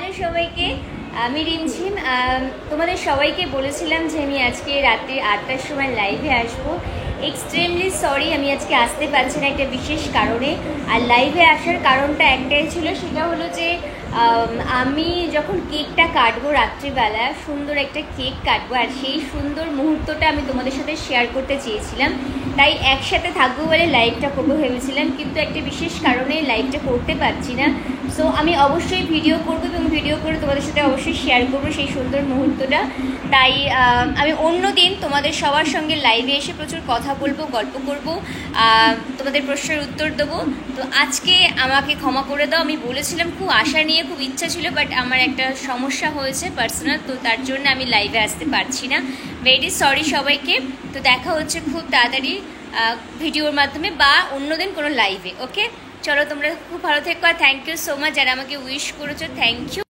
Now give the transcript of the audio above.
Hello সবাইকে, আমি রিমঝিম। তোমাদের সবাইকে বলেছিলাম যে আমি আজকে রাত্রি 8টার সময় লাইভে আসবো। এক্সট্রিমলি সরি, আমি আজকে আসতে পারছি না একটা বিশেষ কারণে। আর লাইভে আসার কারণটা একটাই ছিল, সেটা হলো যে আমি যখন কেকটা কাটবো রাত্রিবেলা, সুন্দর একটা কেক কাটবো, আর সেই সুন্দর মুহূর্তটা আমি তোমাদের সাথে শেয়ার করতে চেয়েছিলাম। তাই একসাথে থাকবো বলে লাইভটা করবো ভেবেছিলাম, কিন্তু একটা বিশেষ কারণে লাইভটা করতে পারছি না। সো আমি অবশ্যই ভিডিও করবো এবং ভিডিও করে তোমাদের সাথে অবশ্যই শেয়ার করবো সেই সুন্দর মুহূর্তটা। তাই আমি অন্য দিন তোমাদের সবার সঙ্গে লাইভে এসে প্রচুর কথা বলবো, গল্প করবো, তোমাদের প্রশ্নের উত্তর দেবো। তো আজকে আমাকে ক্ষমা করে দাও, আমি বলেছিলাম খুব আশা নিয়ে, খুব ইচ্ছা ছিল, বাট আমার একটা সমস্যা হয়েছে পার্সোনাল, তো তার জন্য আমি লাইভে আসতে পারছি না। ভেরি সরি সবাইকে। তো দেখা হচ্ছে খুব তাড়াতাড়ি ভিডিওর মাধ্যমে বা অন্যদিন কোনো লাইভে। ওকে, চলো তোমরা খুব ভালো থেকো, আর থ্যাংক ইউ সো মাচ যারা আমাকে উইশ করেছো, থ্যাংক ইউ।